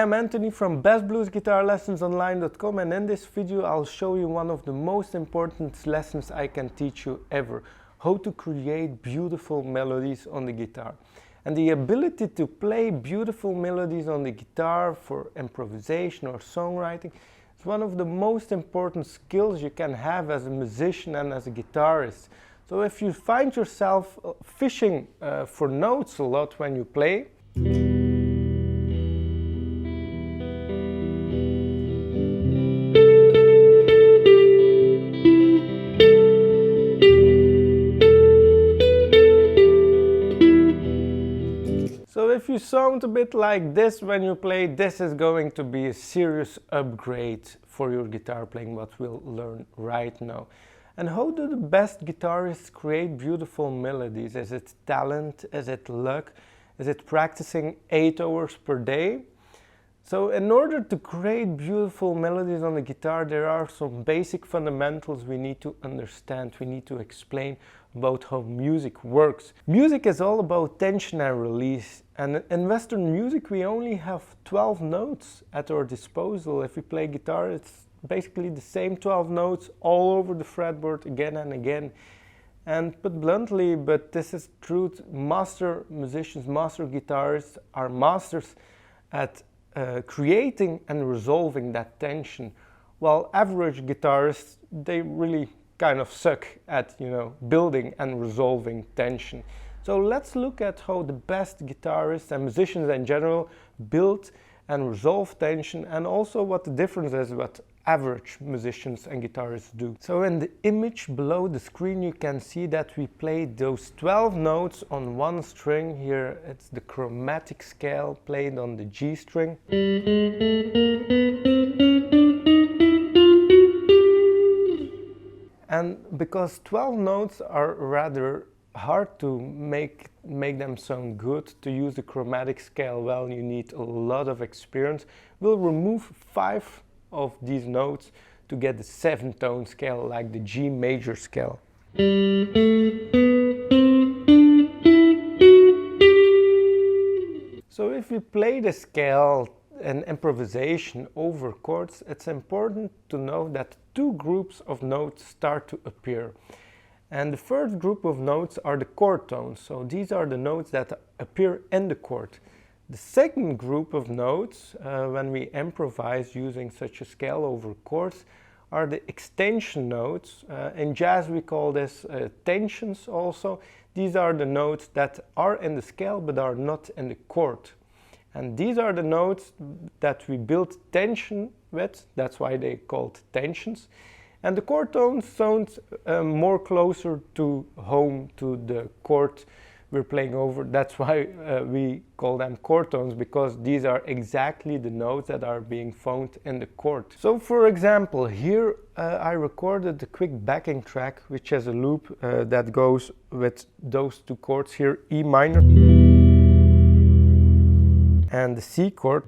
Hi, I'm Anthony from bestbluesguitarlessonsonline.com, and in this video I'll show you one of the most important lessons I can teach you ever: how to create beautiful melodies on the guitar. And the ability to play beautiful melodies on the guitar for improvisation or songwriting is one of the most important skills you can have as a musician and as a guitarist. So if you find yourself fishing for notes a lot when you play, so if you sound a bit like this when you play, this is going to be a serious upgrade for your guitar playing, what we'll learn right now. And how do the best guitarists create beautiful melodies? Is it talent? Is it luck? Is it practicing 8 hours per day? So in order to create beautiful melodies on the guitar, there are some basic fundamentals we need to understand. We need to explain about how music works. Music is all about tension and release. And in Western music, we only have 12 notes at our disposal. If we play guitar, it's basically the same 12 notes all over the fretboard again and again. And put bluntly, but this is truth, master musicians, master guitarists are masters at creating and resolving that tension, while average guitarists, they really kind of suck at, building and resolving tension. So let's look at how the best guitarists and musicians in general build and resolve tension, and also what the difference is what average musicians and guitarists do. So in the image below the screen you can see that we played those 12 notes on one string. Here it's the chromatic scale played on the G string. And because 12 notes are rather hard to make them sound good, to use the chromatic scale well, you need a lot of experience. We'll remove 5 of these notes to get the 7-tone scale, like the G major scale. So if we play the scale in improvisation over chords, it's important to know that 2 groups of notes start to appear. And the first group of notes are the chord tones, so these are the notes that appear in the chord. The second group of notes, when we improvise using such a scale over chords, are the extension notes. In jazz we call this tensions also. These are the notes that are in the scale but are not in the chord. And these are the notes that we build tension with, that's why they're called tensions. And the chord tones sound more closer to home, to the chord we're playing over. That's why we call them chord tones, because these are exactly the notes that are being found in the chord. So for example, here I recorded a quick backing track, which has a loop that goes with those 2 chords here, E minor and the C chord.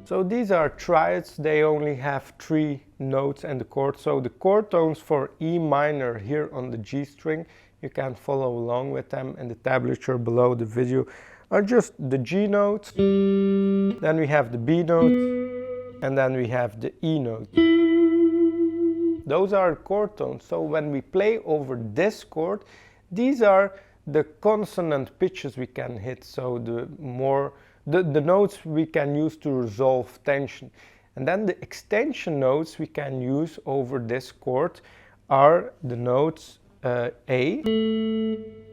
So these are triads, they only have 3 notes in the chord. So the chord tones for E minor here on the G string, you can follow along with them in the tablature below the video, are just the G note, then we have the B note, and then we have the E note. Those are chord tones. So when we play over this chord, these are the consonant pitches we can hit, so the notes we can use to resolve tension. And then the extension notes we can use over this chord are the notes A,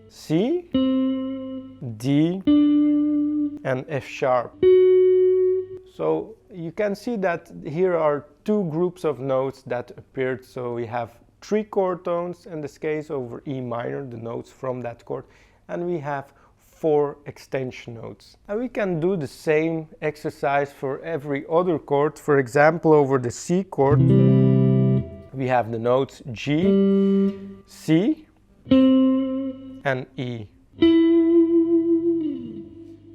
C, D, and F sharp. So you can see that here are 2 groups of notes that appeared. So we have 3 chord tones in this case over E minor, the notes from that chord, and we have 4 extension notes. And we can do the same exercise for every other chord. For example, over the C chord, we have the notes G, C, and E.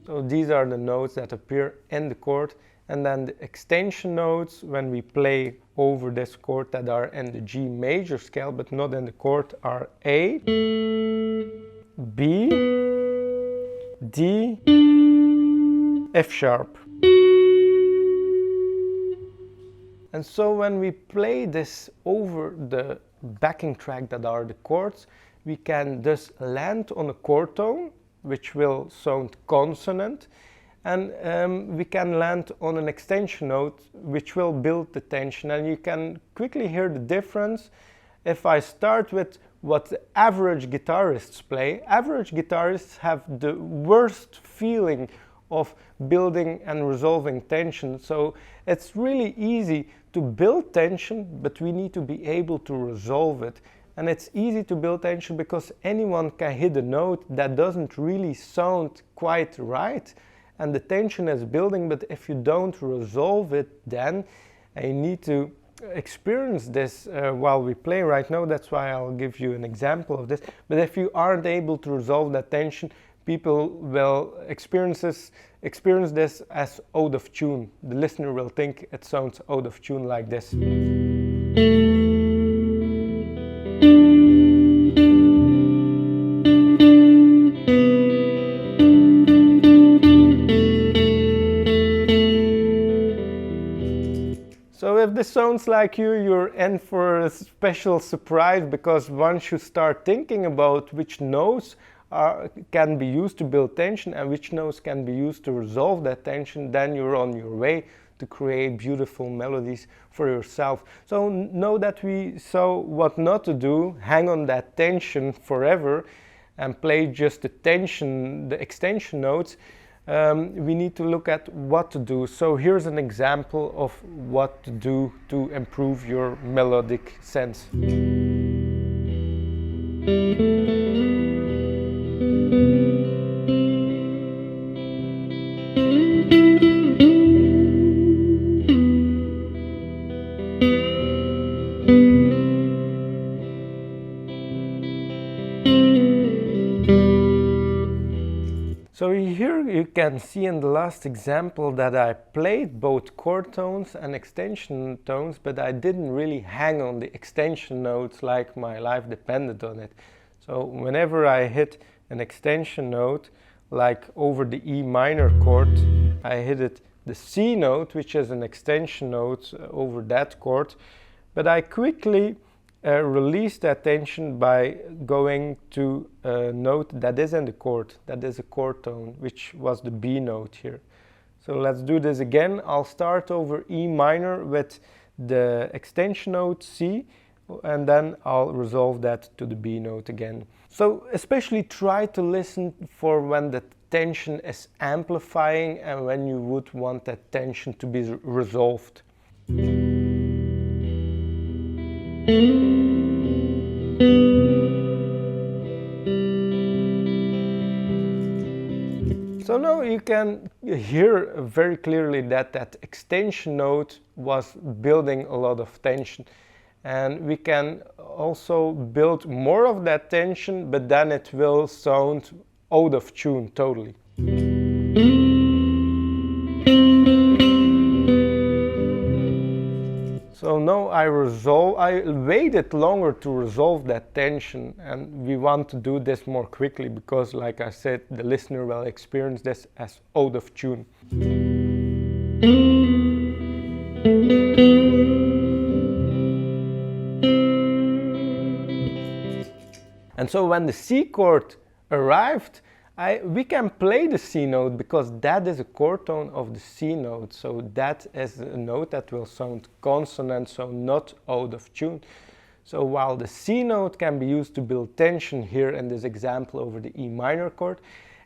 So these are the notes that appear in the chord. And then the extension notes, when we play over this chord, that are in the G major scale but not in the chord, are A, B, D, F sharp. And so when we play this over the backing track that are the chords, we can thus land on a chord tone, which will sound consonant, and we can land on an extension note, which will build the tension. And you can quickly hear the difference if I start with what the average guitarists play. Average guitarists have the worst feeling of building and resolving tension. So it's really easy to build tension, but we need to be able to resolve it. And it's easy to build tension because anyone can hit a note that doesn't really sound quite right, and the tension is building. But if you don't resolve it, then you need to experience this while we play right now. That's why I'll give you an example of this. But if you aren't able to resolve that tension, people will experience this as out of tune. The listener will think it sounds out of tune like this. So if this sounds like you're in for a special surprise, because once you start thinking about which notes can be used to build tension and which notes can be used to resolve that tension, then you're on your way to create beautiful melodies for yourself. So know that we saw what not to do, hang on that tension forever and play just the tension, the extension notes. We need to look at what to do. So here's an example of what to do to improve your melodic sense. So here you can see in the last example that I played both chord tones and extension tones, but I didn't really hang on the extension notes like my life depended on it. So whenever I hit an extension note, like over the E minor chord, I hit it the C note, which is an extension note over that chord, but I quickly release that tension by going to a note that is in the chord, that is a chord tone, which was the B note here. So let's do this again. I'll start over E minor with the extension note C, and then I'll resolve that to the B note again. So especially try to listen for when the tension is amplifying and when you would want that tension to be resolved. So now you can hear very clearly that that extension note was building a lot of tension, and we can also build more of that tension, but then it will sound out of tune totally. So now I waited longer to resolve that tension, and we want to do this more quickly because, like I said, the listener will experience this as out of tune. And so when the C chord arrived, we can play the C note because that is a chord tone of the C note. So that is a note that will sound consonant, so not out of tune. So while the C note can be used to build tension here in this example over the E minor chord,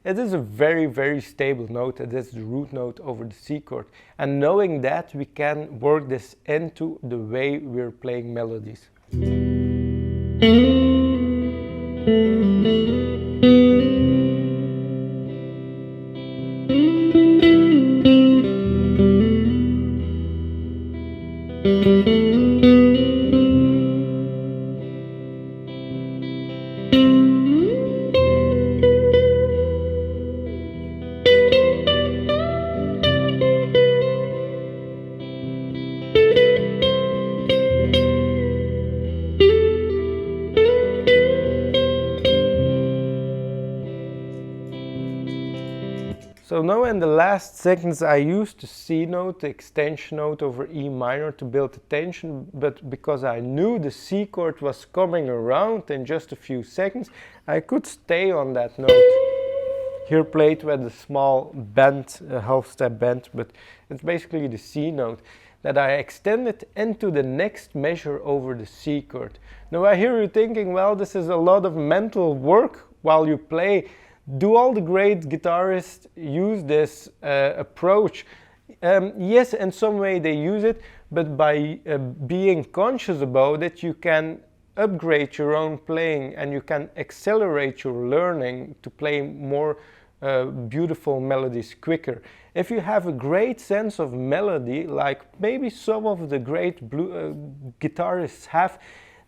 it is a very, very stable note. It is the root note over the C chord. And knowing that, we can work this into the way we're playing melodies. So now in the last seconds I used the C note, the extension note over E minor to build the tension, but because I knew the C chord was coming around in just a few seconds, I could stay on that note. Here played with a small bend, a half step bend, but it's basically the C note that I extended into the next measure over the C chord. Now I hear you thinking, well, this is a lot of mental work while you play. Do all the great guitarists use this approach? Yes, in some way they use it, but by being conscious about it, you can upgrade your own playing and you can accelerate your learning to play more beautiful melodies quicker. If you have a great sense of melody, like maybe some of the great guitarists have,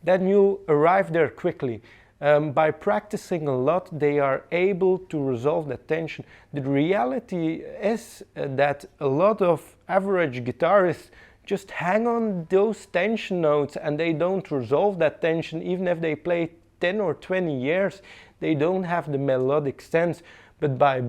then you'll arrive there quickly. By practicing a lot, they are able to resolve that tension. The reality is that a lot of average guitarists just hang on those tension notes and they don't resolve that tension. Even if they play 10 or 20 years, they don't have the melodic sense. But by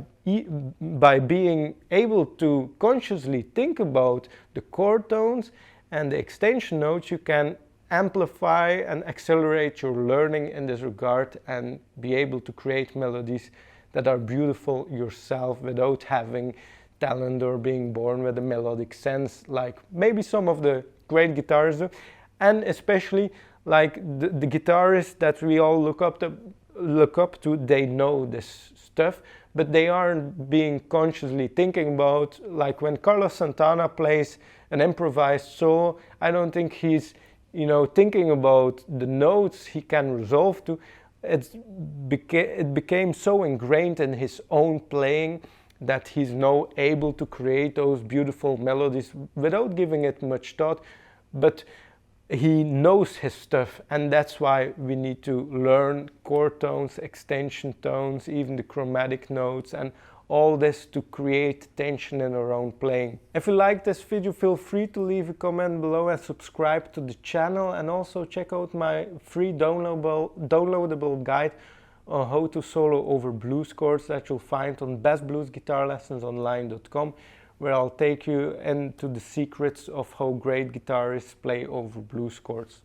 being able to consciously think about the chord tones and the extension notes, you can amplify and accelerate your learning in this regard and be able to create melodies that are beautiful yourself without having talent or being born with a melodic sense like maybe some of the great guitarists do. And especially like the guitarists that we all look up to, they know this stuff, but they aren't being consciously thinking about, like when Carlos Santana plays an improvised solo, I don't think he's thinking about the notes he can resolve to. It became so ingrained in his own playing that he's now able to create those beautiful melodies without giving it much thought, but he knows his stuff, and that's why we need to learn chord tones, extension tones, even the chromatic notes, and all this to create tension in our own playing. If you like this video, feel free to leave a comment below and subscribe to the channel, and also check out my free downloadable guide on how to solo over blues chords that you'll find on bestbluesguitarlessonsonline.com, where I'll take you into the secrets of how great guitarists play over blues chords.